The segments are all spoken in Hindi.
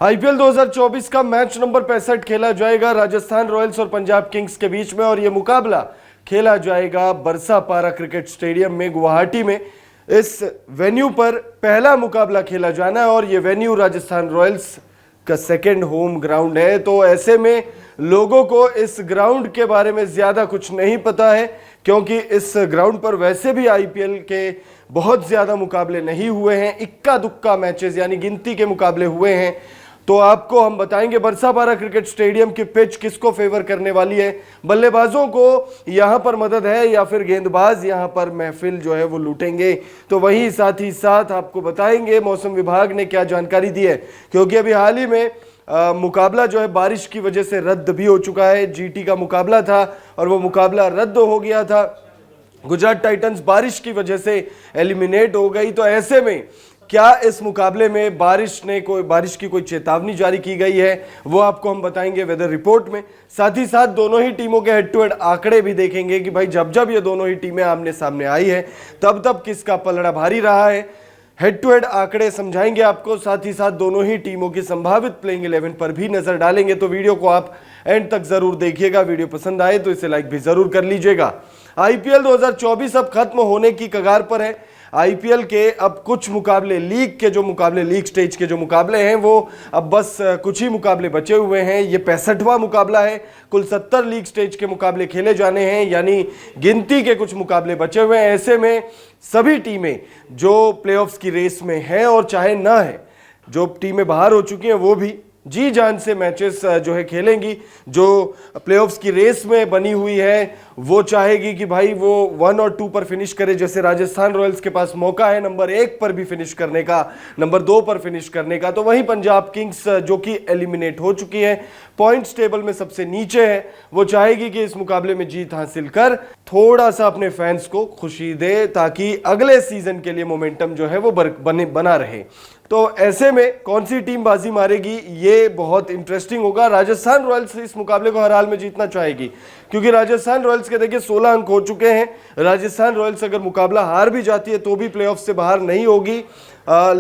आईपीएल 2024 का मैच नंबर 65 खेला जाएगा राजस्थान रॉयल्स और पंजाब किंग्स के बीच में, और यह मुकाबला खेला जाएगा बरसापारा क्रिकेट स्टेडियम में गुवाहाटी में। इस वेन्यू पर पहला मुकाबला खेला जाना है और यह वेन्यू राजस्थान रॉयल्स का सेकेंड होम ग्राउंड है। तो ऐसे में लोगों को इस ग्राउंड के बारे में ज्यादा कुछ नहीं पता है, क्योंकि इस ग्राउंड पर वैसे भी आईपीएल के बहुत ज्यादा मुकाबले नहीं हुए हैं, इक्का दुक्का मैचेस यानी गिनती के मुकाबले हुए हैं। तो आपको हम बताएंगे बरसापारा क्रिकेट स्टेडियम की पिच किसको फेवर करने वाली है, बल्लेबाजों को यहां पर मदद है या फिर गेंदबाज यहां पर महफिल जो है वो लूटेंगे। तो वहीं साथ ही साथ आपको बताएंगे मौसम विभाग ने क्या जानकारी दी है, क्योंकि अभी हाल ही में मुकाबला जो है बारिश की वजह से रद्द भी हो चुका है। जीटी का मुकाबला था और वो मुकाबला रद्द हो गया था। गुजरात टाइटंस बारिश की वजह से एलिमिनेट हो गई। तो ऐसे में क्या इस मुकाबले में बारिश की कोई चेतावनी जारी की गई है, वो आपको हम बताएंगे वेदर रिपोर्ट में। साथ ही साथ दोनों ही टीमों के हेड टू हेड आंकड़े भी देखेंगे कि भाई जब जब ये दोनों ही टीमें आमने सामने आई है तब तब किसका पलड़ा भारी रहा है। हेड टू हेड आंकड़े समझाएंगे आपको, साथ ही साथ दोनों ही टीमों की संभावित प्लेइंग 11 पर भी नजर डालेंगे। तो वीडियो को आप एंड तक जरूर देखिएगा। वीडियो पसंद आए तो इसे लाइक भी जरूर कर लीजिएगा। आईपीएल 2024 अब खत्म होने की कगार पर है। आईपीएल के अब कुछ मुकाबले लीग स्टेज के जो मुकाबले हैं वो अब बस कुछ ही मुकाबले बचे हुए हैं। ये 65वां मुकाबला है। कुल 70 लीग स्टेज के मुकाबले खेले जाने हैं, यानी गिनती के कुछ मुकाबले बचे हुए हैं। ऐसे में सभी टीमें जो प्लेऑफ्स की रेस में हैं और चाहे ना है, जो टीमें बाहर हो चुकी हैं वो भी जी जान से मैचेस जो है खेलेंगी। जो प्लेऑफ्स की रेस में बनी हुई है वो चाहेगी कि भाई वो 1 और 2 पर फिनिश करे। जैसे राजस्थान रॉयल्स के पास मौका है नंबर 1 पर भी फिनिश करने का, नंबर 2 पर फिनिश करने का। तो वहीं पंजाब किंग्स जो कि एलिमिनेट हो चुकी है, पॉइंट्स टेबल में सबसे नीचे है, वो चाहेगी कि इस मुकाबले में जीत हासिल कर थोड़ा सा अपने फैंस को खुशी दे, ताकि अगले सीजन के लिए मोमेंटम जो है वो बना रहे। तो ऐसे में कौन सी टीम बाजी मारेगी ये बहुत इंटरेस्टिंग होगा। राजस्थान रॉयल्स इस मुकाबले को हर हाल में जीतना चाहेगी, क्योंकि राजस्थान रॉयल्स के देखिए 16 अंक हो चुके हैं। राजस्थान रॉयल्स अगर मुकाबला हार भी जाती है तो भी प्लेऑफ से बाहर नहीं होगी।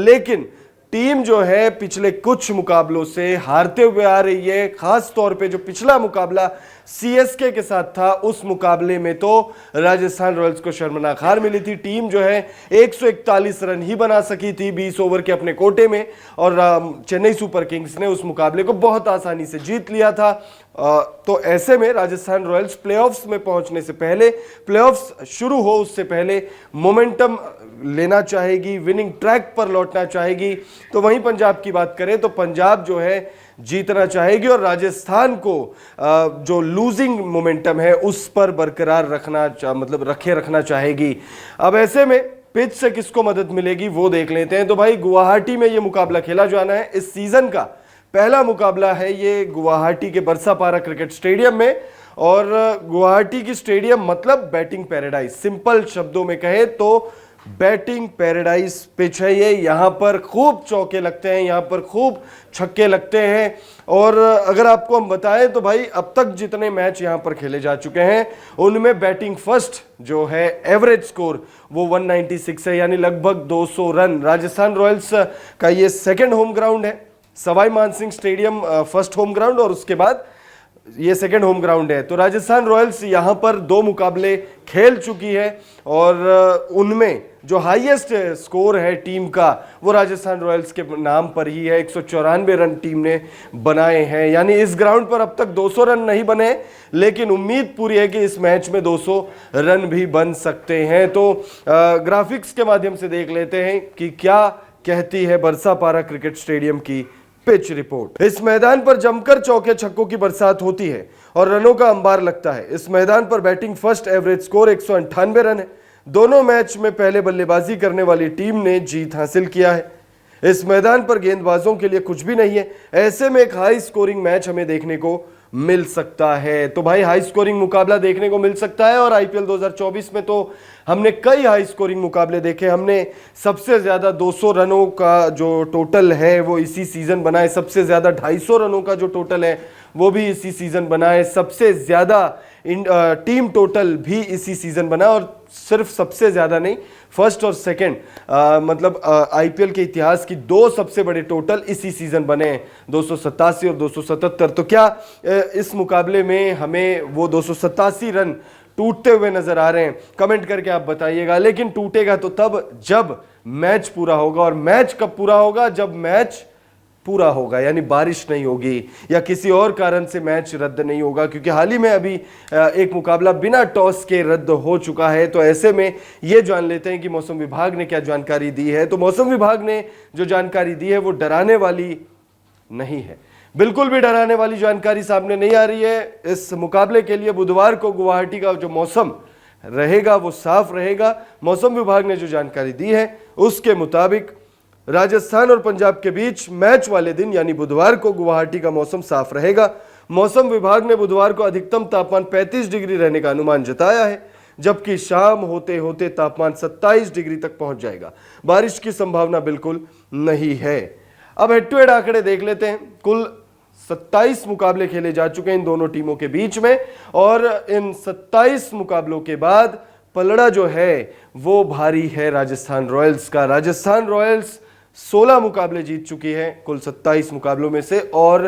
लेकिन टीम जो है पिछले कुछ मुकाबलों से हारते हुए आ रही है। खास तौर पे जो पिछला मुकाबला सीएसके के साथ था, उस मुकाबले में तो राजस्थान रॉयल्स को शर्मनाक हार मिली थी। टीम जो है 141 रन ही बना सकी थी 20 ओवर के अपने कोटे में, और चेन्नई सुपर किंग्स ने उस मुकाबले को बहुत आसानी से जीत लिया था। तो ऐसे में राजस्थान रॉयल्स प्लेऑफ्स में पहुंचने से पहले, प्लेऑफ्स शुरू हो उससे पहले मोमेंटम लेना चाहेगी, विनिंग ट्रैक पर लौटना चाहेगी। तो वहीं पंजाब की बात करें तो पंजाब जो है जीतना चाहेगी और राजस्थान को जो लूजिंग मोमेंटम है उस पर बरकरार रखना चाहेगी। अब ऐसे में पिच से किसको मदद मिलेगी वो देख लेते हैं। तो भाई गुवाहाटी में ये मुकाबला खेला जाना है। इस सीजन का पहला मुकाबला है ये गुवाहाटी के बरसापारा क्रिकेट स्टेडियम में, और गुवाहाटी की स्टेडियम मतलब बैटिंग पैराडाइज। सिंपल शब्दों में कहे तो बैटिंग पैराडाइज पिच है ये। यहां पर खूब चौके लगते हैं, यहां पर खूब छक्के लगते हैं। और अगर आपको हम बताएं तो भाई अब तक जितने मैच यहां पर खेले जा चुके हैं उनमें बैटिंग फर्स्ट जो है एवरेज स्कोर वो 196 है, यानी लगभग 200 रन। राजस्थान रॉयल्स का ये सेकंड होम ग्राउंड है, Sawai Mansingh stadium first home ground और उसके बाद ये सेकंड होम ग्राउंड है। तो राजस्थान रॉयल्स यहां पर 2 मुकाबले खेल चुकी है और उनमें जो हाईएस्ट स्कोर है टीम का वो राजस्थान रॉयल्स के नाम पर ही है। 194 रन टीम ने बनाए हैं, यानी इस ग्राउंड पर अब तक 200 रन नहीं बने, लेकिन उम्मीद पूरी है कि इस मैच में 200 रन भी बन सकते हैं। तो ग्राफिक्स के माध्यम से देख लेते हैं कि क्या कहती है बरसापारा क्रिकेट स्टेडियम की पिच रिपोर्ट। इस मैदान पर जमकर चौके छक्कों की बरसात होती है और रनों का अंबार लगता है। इस मैदान पर batting first average score 198 run है। दोनों मैच में पहले बल्लेबाजी करने वाली टीम ने जीत हासिल किया है। इस मैदान पर गेंदबाजों के लिए कुछ भी नहीं है। ऐसे में एक हाई स्कोरिंग मैच हमें देखने को मिल सकता है। तो भाई हाई स्कोरिंग मुकाबला देखने को मिल सकता है, और आईपीएल 2024 में तो हमने कई हाई स्कोरिंग मुकाबले देखे। हमने सबसे ज्यादा 200 रनों का जो टोटल है वो इसी सीजन बना है। सबसे ज्यादा 250 रनों का जो टोटल है वो भी इसी सीजन बना है। सबसे ज्यादा टीम टोटल भी इसी सीजन बना, और सिर्फ सबसे ज़्यादा नहीं, फर्स्ट और सेकंड मतलब आईपीएल के इतिहास की 2 सबसे बड़े टोटल इसी सीजन बने हैं, 287 और 277। तो क्या इस मुकाबले में हमें वो 287 रन टूटते हुए नजर आ रहे हैं? कमेंट करके आप बताइएगा। लेकिन टूटेगा तो तब जब मैच पूरा होगा, और मैच कब पूरा होगा? जब मैच पूरा होगा, यानी बारिश नहीं होगी या किसी और कारण से मैच रद्द नहीं होगा, क्योंकि हाल ही में अभी एक मुकाबला बिना टॉस के रद्द हो चुका है। तो ऐसे में ये जान लेते हैं कि मौसम विभाग ने क्या जानकारी दी है। तो मौसम विभाग ने जो जानकारी दी है वो डराने वाली नहीं है, बिल्कुल भी डराने वाली जानकारी सामने नहीं आ रही है। इस मुकाबले के लिए बुधवार को गुवाहाटी का जो मौसम रहेगा वो साफ रहेगा। मौसम विभाग ने जो जानकारी दी है उसके मुताबिक राजस्थान और पंजाब के बीच मैच वाले दिन यानी बुधवार को गुवाहाटी का मौसम साफ रहेगा। मौसम विभाग ने बुधवार को अधिकतम तापमान 35 डिग्री रहने का अनुमान जताया है, जबकि शाम होते होते तापमान 27 डिग्री तक पहुंच जाएगा। बारिश की संभावना बिल्कुल नहीं है। अब हेड टू हेड आंकड़े देख लेते हैं। कुल 27 मुकाबले खेले जा चुके हैं इन दोनों टीमों के बीच में, और इन 27 मुकाबलों के बाद पलड़ा जो है वो भारी है राजस्थान रॉयल्स का। राजस्थान रॉयल्स 16 मुकाबले जीत चुकी है कुल 27 मुकाबलों में से। और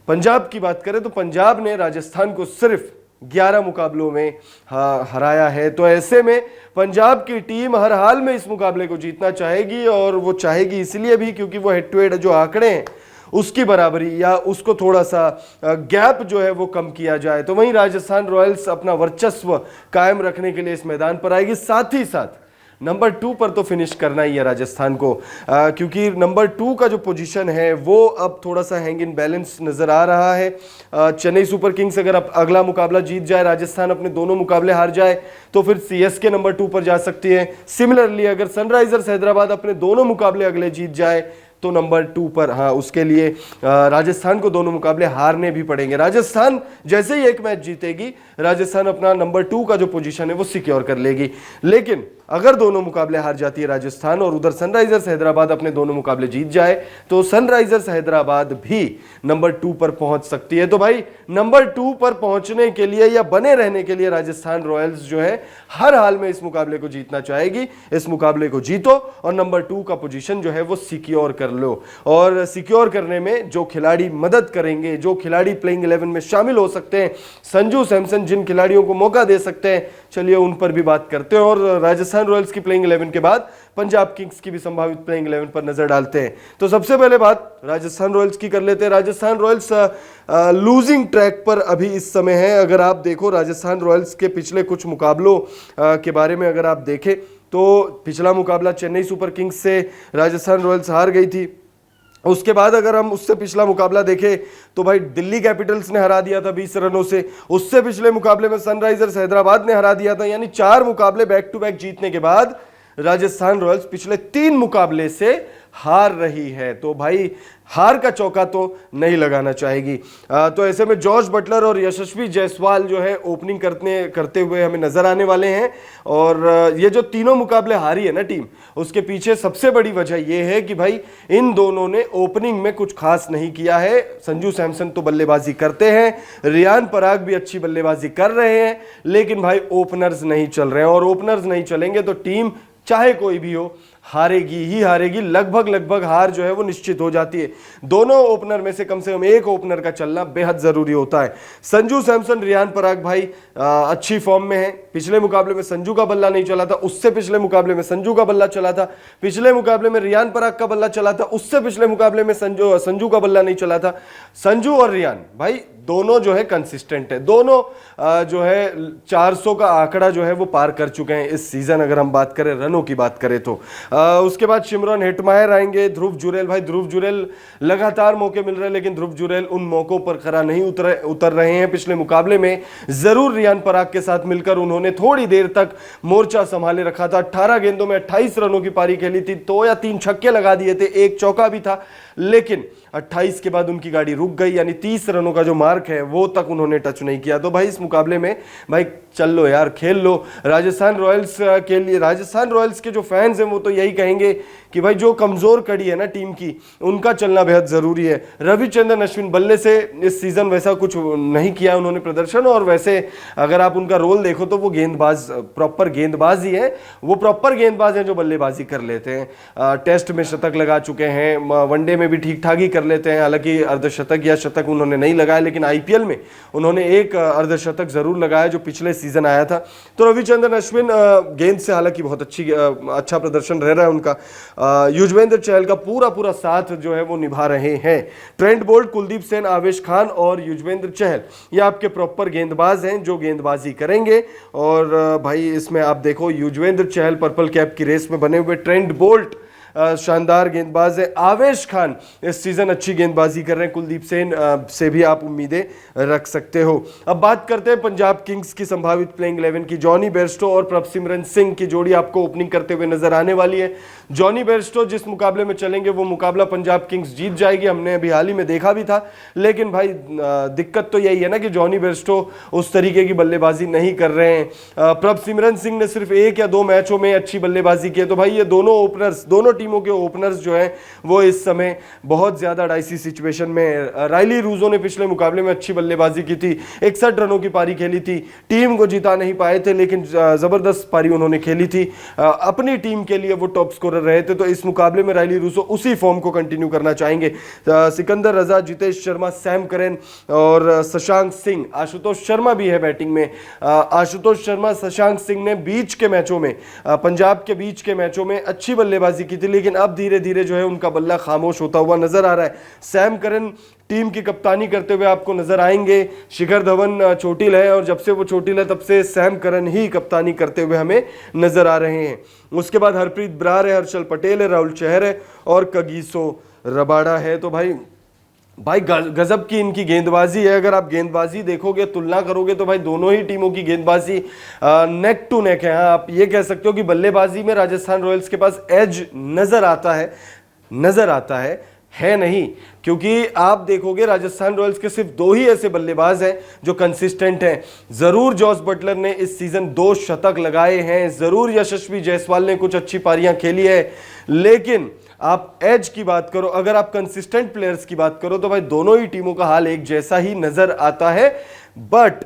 पंजाब की बात करें तो पंजाब ने राजस्थान को सिर्फ 11 मुकाबलों में हराया है। तो ऐसे में पंजाब की टीम हर हाल में इस मुकाबले को जीतना चाहेगी, और वो चाहेगी इसलिए भी क्योंकि वो हेड टू हेड जो आंकड़े हैं उसकी बराबरी या उसको थोड़ा सा गैप जो है वो कम किया जाए। तो वहीं राजस्थान रॉयल्स अपना वर्चस्व कायम रखने के लिए इस मैदान पर आएगी। साथ ही साथ नंबर 2 पर तो फिनिश करना ही है राजस्थान को, क्योंकि नंबर 2 का जो पोजीशन है वो अब थोड़ा सा हैंग इन बैलेंस नजर आ रहा है। चेन्नई सुपर किंग्स अगर अगला मुकाबला जीत जाए, राजस्थान अपने दोनों मुकाबले हार जाए, तो फिर सीएसके नंबर 2 पर जा सकती है। सिमिलरली अगर सनराइजर्स हैदराबाद अपने दोनों मुकाबले अगले जीत जाए तो नंबर 2 पर, हाँ, उसके लिए राजस्थान को दोनों मुकाबले हारने भी पड़ेंगे। राजस्थान जैसे ही एक मैच जीतेगी, राजस्थान अपना नंबर 2 का जो पोजीशन है वो सिक्योर कर लेगी। लेकिन अगर दोनों मुकाबले हार जाती है राजस्थान और उधर सनराइजर्स हैदराबाद अपने दोनों मुकाबले जीत जाए, तो सनराइजर्स हैदराबाद भी नंबर 2 पर पहुंच सकती है। तो भाई नंबर 2 पर पहुंचने के लिए या बने रहने के लिए राजस्थान रॉयल्स जो है हर हाल में इस मुकाबले को जीतना चाहेगी। इस मुकाबले को जीतो और नंबर 2 का पोजीशन जो है वो सिक्योर कर लो। और सिक्योर करने में जो खिलाड़ी मदद करेंगे, जो खिलाड़ी प्लेइंग 11 में शामिल हो सकते हैं, संजू सैमसन जिन खिलाड़ियों को मौका दे सकते हैं, चलिए उन पर भी बात करते हैं। और राजस्थान रॉयल्स की प्लेइंग 11 के बाद पंजाब किंग्स की भी संभावित प्लेइंग 11 पर नजर डालते हैं। तो सबसे पहले बात राजस्थान रॉयल्स की कर लेते हैं। राजस्थान रॉयल्स लूजिंग ट्रैक पर अभी इस समय है। अगर आप देखो राजस्थान रॉयल्स के पिछले कुछ मुकाबलों के बारे में अगर आप देखें तो पिछला मुकाबला चेन्नई सुपर किंग्स से राजस्थान रॉयल्स हार गई थी। उसके बाद अगर हम उससे पिछला मुकाबला देखें तो भाई दिल्ली कैपिटल्स ने हरा दिया था 20 रनों से। उससे पिछले मुकाबले में सनराइजर्स हैदराबाद ने हरा दिया था। यानी 4 मुकाबले बैक टू बैक जीतने के बाद राजस्थान रॉयल्स पिछले 3 मुकाबले से हार रही है। तो भाई हार का चौका तो नहीं लगाना चाहेगी। तो ऐसे में जॉर्ज बटलर और यशस्वी जायसवाल जो है ओपनिंग करते हुए हमें नजर आने वाले हैं। और ये जो तीनों मुकाबले हारी है ना टीम, उसके पीछे सबसे बड़ी वजह ये है कि भाई इन दोनों ने ओपनिंग में कुछ खास नहीं किया है। संजू सैमसन तो बल्लेबाजी करते हैं, रियान पराग भी अच्छी बल्लेबाजी कर रहे हैं, लेकिन भाई ओपनर्स नहीं चल रहे हैं। और ओपनर्स नहीं चलेंगे तो टीम चाहे कोई भी हो हारेगी ही हारेगी। लगभग हार जो है वो निश्चित हो जाती है। दोनों ओपनर में से कम एक ओपनर का चलना बेहद जरूरी होता है। संजू सैमसन, रियान पराग भाई अच्छी फॉर्म में है। पिछले मुकाबले में संजू का बल्ला नहीं चला था, उससे पिछले मुकाबले में संजू का बल्ला चला था। पिछले मुकाबले में रियान पराग का बल्ला चला था, उससे पिछले मुकाबले में संजू का बल्ला नहीं चला था। संजू और रियान भाई दोनों जो है कंसिस्टेंट है। दोनों जो है 400 का आंकड़ा जो है वो पार कर चुके हैं इस सीजन, अगर हम बात करें रनों की बात करें तो। उसके बाद शिमरन हेटमायर आएंगे, ध्रुव जुरेल। भाई ध्रुव जुरेल लगातार मौके मिल रहे हैं, लेकिन ध्रुव जुरेल उन मौकों पर खरा नहीं उतर रहे हैं। पिछले मुकाबले में जरूर रियान पराग के साथ मिलकर उन्होंने थोड़ी देर तक मोर्चा संभाले रखा था। 18 गेंदों में 28 रनों की पारी खेली थी, 2 या 3 छक्के लगा दिए थे, 1 चौका भी था, लेकिन 28 के बाद उनकी गाड़ी रुक गई। यानी 30 रनों का जो मार्क है वो तक उन्होंने टच नहीं किया। तो भाई इस मुकाबले में भाई चल लो यार, खेल लो। राजस्थान रॉयल्स के लिए, राजस्थान रॉयल्स के जो फैंस हैं वो तो यही कहेंगे कि भाई जो कमजोर कड़ी है ना टीम की, उनका चलना बेहद जरूरी है। रविचंद्रन अश्विन बल्ले से इस सीजन वैसा कुछ नहीं किया उन्होंने प्रदर्शन, और वैसे अगर आप उनका रोल देखो तो वो गेंदबाज, प्रॉपर गेंदबाज ही है, वो प्रॉपर गेंदबाज हैं जो बल्लेबाजी कर लेते हैं। टेस्ट में शतक लगा चुके हैं, वनडे में भी ठीक ठाक ही कर लेते हैं, हालांकि अर्धशतक या शतक उन्होंने नहीं लगाया, लेकिन आईपीएल में उन्होंने एक अर्धशतक जरूर लगाया जो पिछले सीजन आया था। तो रविचंद्रन अश्विन गेंद से हालांकि बहुत अच्छा प्रदर्शन रह रहा है उनका। युजवेंद्र चहल का पूरा साथ जो है वो निभा रहे हैं। ट्रेंट बोल्ट, कुलदीप सेन, आवेश खान और युजवेंद्र चहल, ये आपके प्रॉपर गेंदबाज हैं जो गेंदबाजी करेंगे। और भाई इसमें आप देखो युजवेंद्र चहल पर्पल कैप की रेस में बने हुए, ट्रेंट बोल्ट शानदार गेंदबाज है, आवेश खान इस सीजन अच्छी गेंदबाजी कर रहे हैं, कुलदीप सेन से भी आप उम्मीदें रख सकते हो। अब बात करते हैं पंजाब किंग्स की संभावित प्लेइंग 11 की। जॉनी बेयरस्टो और प्रभसिमरन सिंह की जोड़ी आपको ओपनिंग करते हुए नजर आने वाली है। जॉनी बेयरस्टो जिस मुकाबले में चलेंगे वो मुकाबला पंजाब किंग्स जीत जाएगी, हमने अभी हाल ही में देखा भी था। लेकिन भाई दिक्कत तो यही है ना कि जॉनी बेयरस्टो उस तरीके की बल्लेबाजी नहीं कर रहे हैं। प्रभसिमरन सिंह ने सिर्फ 1 या 2 मैचों में अच्छी बल्लेबाजी की है। तो भाई ये दोनों ओपनर्स, दोनों टीमों के ओपनर्स जो हैं वो इस समय बहुत ज्यादा डाइसी सिचुएशन में। राइली रूजो ने पिछले मुकाबले में अच्छी बल्लेबाजी की थी, 61 रनों की पारी खेली थी, टीम को जिता नहीं पाए थे लेकिन जबरदस्त पारी उन्होंने खेली थी, अपनी टीम के लिए वो टॉप स्कोरर रहे थे। तो इस मुकाबले में राइली रूजो उसी फॉर्म को कंटिन्यू करना चाहेंगे। सिकंदर रजा, जितेश शर्मा, सैम करन और शशांक सिंह, आशुतोष शर्मा भी है बैटिंग में। आशुतोष शर्मा, शशांक सिंह ने बीच के मैचों में, पंजाब के बीच के मैचों में अच्छी बल्लेबाजी की थी, लेकिन अब धीरे धीरे जो है उनका बल्ला खामोश होता हुआ नजर आ रहा है। सैम करन टीम की कप्तानी करते हुए आपको नजर आएंगे। शिखर धवन चोटिल है और जब से वो चोटिल है तब से सैम करन ही कप्तानी करते हुए हमें नजर आ रहे हैं। उसके बाद हरप्रीत बरार है, हर्षल पटेल है, राहुल चहर है और कगिसो रबाडा है। तो भाई गजब की इनकी गेंदबाजी है। अगर आप गेंदबाजी देखोगे, तुलना करोगे तो भाई दोनों ही टीमों की गेंदबाजी नेक टू नेक है। हाँ, आप ये कह सकते हो कि बल्लेबाजी में राजस्थान रॉयल्स के पास एज नजर आता है नहीं, क्योंकि आप देखोगे राजस्थान रॉयल्स के सिर्फ 2 ही ऐसे बल्लेबाज हैं जो कंसिस्टेंट हैं। जरूर जॉस बटलर ने इस सीजन 2 शतक लगाए हैं, जरूर यशस्वी जायसवाल ने कुछ अच्छी पारियां खेली है, लेकिन आप एज की बात करो, अगर आप कंसिस्टेंट प्लेयर्स की बात करो तो भाई दोनों ही टीमों का हाल एक जैसा ही नजर आता है। बट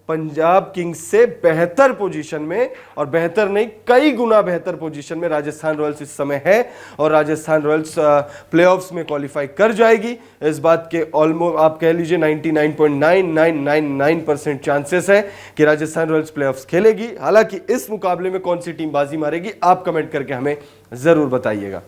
पंजाब किंग्स से बेहतर पोजीशन में, और बेहतर नहीं कई गुना बेहतर पोजीशन में राजस्थान रॉयल्स इस समय है, और राजस्थान रॉयल्स प्लेऑफ्स में क्वालिफाई कर जाएगी। इस बात के ऑलमोस्ट आप कह लीजिए 99.9999% चांसेस है कि राजस्थान रॉयल्स प्लेऑफ्स खेलेगी। हालांकि इस मुकाबले में कौन सी टीम बाजी मारेगी आप कमेंट करके हमें जरूर बताइएगा।